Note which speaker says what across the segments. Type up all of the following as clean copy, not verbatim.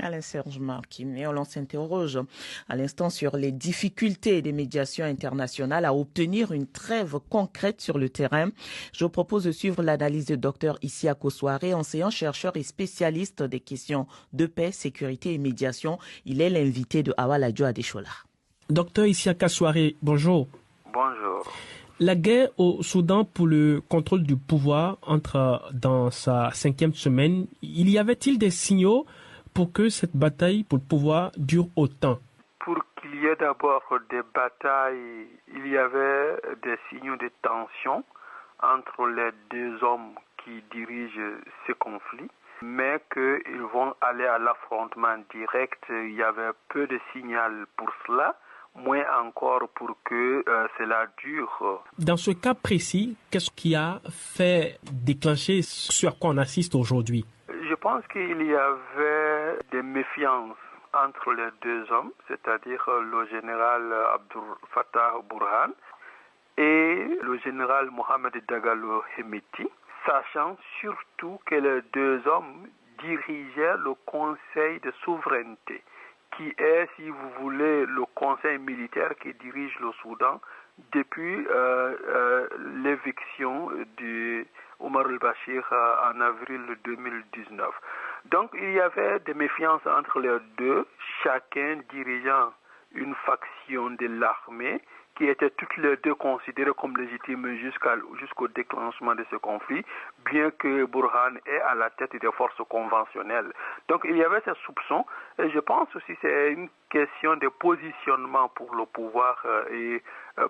Speaker 1: Alain Serge Marquin, et on s'interroge à l'instant sur les difficultés des médiations internationales à obtenir une trêve concrète sur le terrain. Je vous propose de suivre l'analyse du docteur Isiaka Souaré, enseignant-chercheur et spécialiste des questions de paix, sécurité et médiation. Il est l'invité de Awa Ladjo Adeshola.
Speaker 2: Docteur Isiaka Souaré, bonjour.
Speaker 3: Bonjour.
Speaker 2: La guerre au Soudan pour le contrôle du pouvoir entre dans sa 5e semaine. Il y avait-il des signaux pour que cette bataille pour le pouvoir dure autant?
Speaker 3: Pour qu'il y ait d'abord des batailles, il y avait des signaux de tension entre les deux hommes qui dirigent ce conflit, mais qu'ils vont aller à l'affrontement direct. Il y avait peu de signaux pour cela, moins encore pour que cela dure.
Speaker 2: Dans ce cas précis, qu'est-ce qui a fait déclencher ce à quoi on assiste aujourd'hui?
Speaker 3: Je pense qu'il y avait des méfiances entre les deux hommes, c'est-à-dire le général Abdel Fattah Burhan et le général Mohamed Dagalo Hemeti, sachant surtout que les deux hommes dirigeaient le Conseil de souveraineté, qui est, si vous voulez, le conseil militaire qui dirige le Soudan depuis l'éviction de Omar el-Bashir en avril 2019. Donc il y avait des méfiances entre les deux, chacun dirigeant une faction de l'armée qui étaient toutes les deux considérées comme légitimes jusqu'au déclenchement de ce conflit, bien que Burhan est à la tête des forces conventionnelles. Donc il y avait ces soupçons, et je pense aussi que c'est une question de positionnement pour le pouvoir et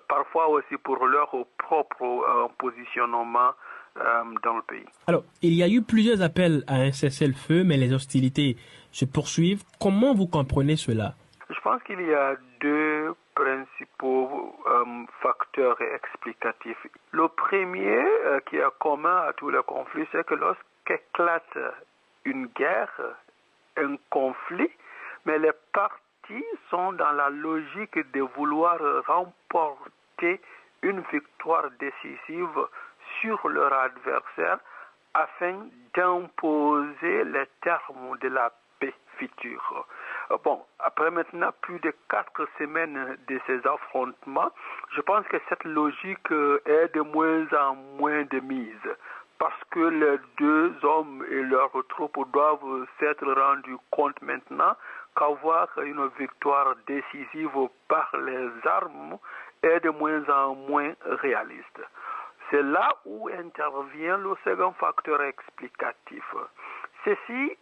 Speaker 3: parfois aussi pour leur propre positionnement dans le pays.
Speaker 2: Alors, il y a eu plusieurs appels à un cessez-le-feu, mais les hostilités se poursuivent. Comment vous comprenez cela?
Speaker 3: Je pense qu'il y a deux principaux facteurs explicatifs. Le premier, qui est commun à tous les conflits, c'est que lorsqu'éclate une guerre, un conflit, mais les parties sont dans la logique de vouloir remporter une victoire décisive sur leur adversaire afin d'imposer les termes de la paix future. Bon, après maintenant plus de 4 semaines de ces affrontements, je pense que cette logique est de moins en moins de mise, parce que les deux hommes et leurs troupes doivent s'être rendus compte maintenant qu'avoir une victoire décisive par les armes est de moins en moins réaliste. C'est là où intervient le second facteur explicatif. Ceci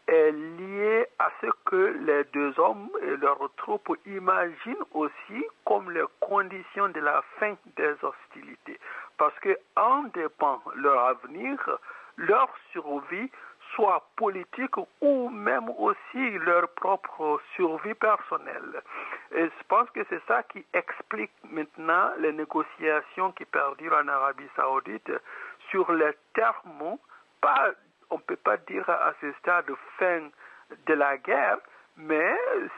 Speaker 3: est lié à ce que les deux hommes et leurs troupes imaginent aussi comme les conditions de la fin des hostilités. Parce que en dépend leur avenir, leur survie, soit politique ou même aussi leur propre survie personnelle. Et je pense que c'est ça qui explique maintenant les négociations qui perdurent en Arabie Saoudite sur les termes, on ne peut pas dire à ce stade fin de la guerre, mais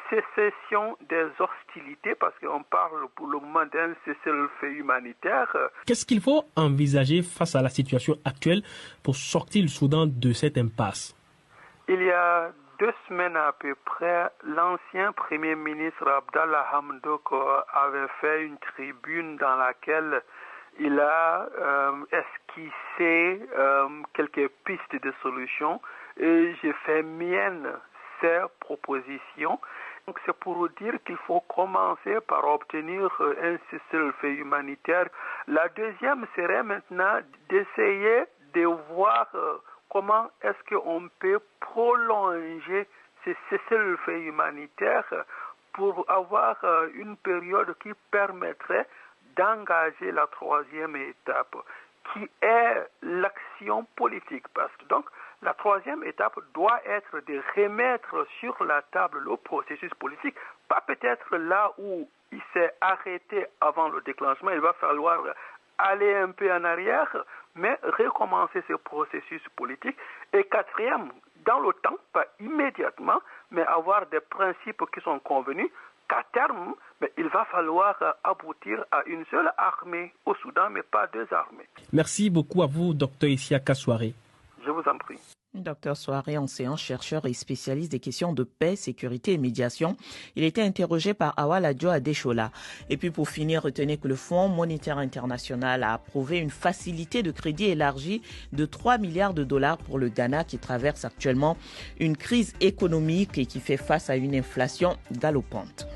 Speaker 3: sécession des hostilités, parce qu'on parle pour le moment d'un cessez-le-feu humanitaire.
Speaker 2: Qu'est-ce qu'il faut envisager face à la situation actuelle pour sortir le Soudan de cette impasse?
Speaker 3: Il y a 2 semaines à peu près, l'ancien Premier ministre Abdallah Hamdok avait fait une tribune dans laquelle il a esquissé quelques pistes de solutions et j'ai fait mienne ces propositions. Donc c'est pour dire qu'il faut commencer par obtenir un cessez-le-feu humanitaire. La deuxième serait maintenant d'essayer de voir comment est-ce qu'on peut prolonger ce cessez-le-feu humanitaire pour avoir une période qui permettrait d'engager la troisième étape, qui est l'action politique. Parce que donc, la troisième étape doit être de remettre sur la table le processus politique, pas peut-être là où il s'est arrêté avant le déclenchement, il va falloir aller un peu en arrière, mais recommencer ce processus politique. Et quatrième, dans le temps, pas immédiatement, mais avoir des principes qui sont convenus, qu'à terme, mais il va falloir aboutir à une seule armée au Soudan, mais pas 2 armées.
Speaker 2: Merci beaucoup à vous, docteur Isiaka Souaré.
Speaker 3: Je vous en prie.
Speaker 1: Docteur Soiré, enseignant, chercheur et spécialiste des questions de paix, sécurité et médiation. Il était interrogé par Awaladio Adeshola. Et puis pour finir, retenez que le Fonds monétaire international a approuvé une facilité de crédit élargie de 3 milliards de dollars pour le Ghana qui traverse actuellement une crise économique et qui fait face à une inflation galopante.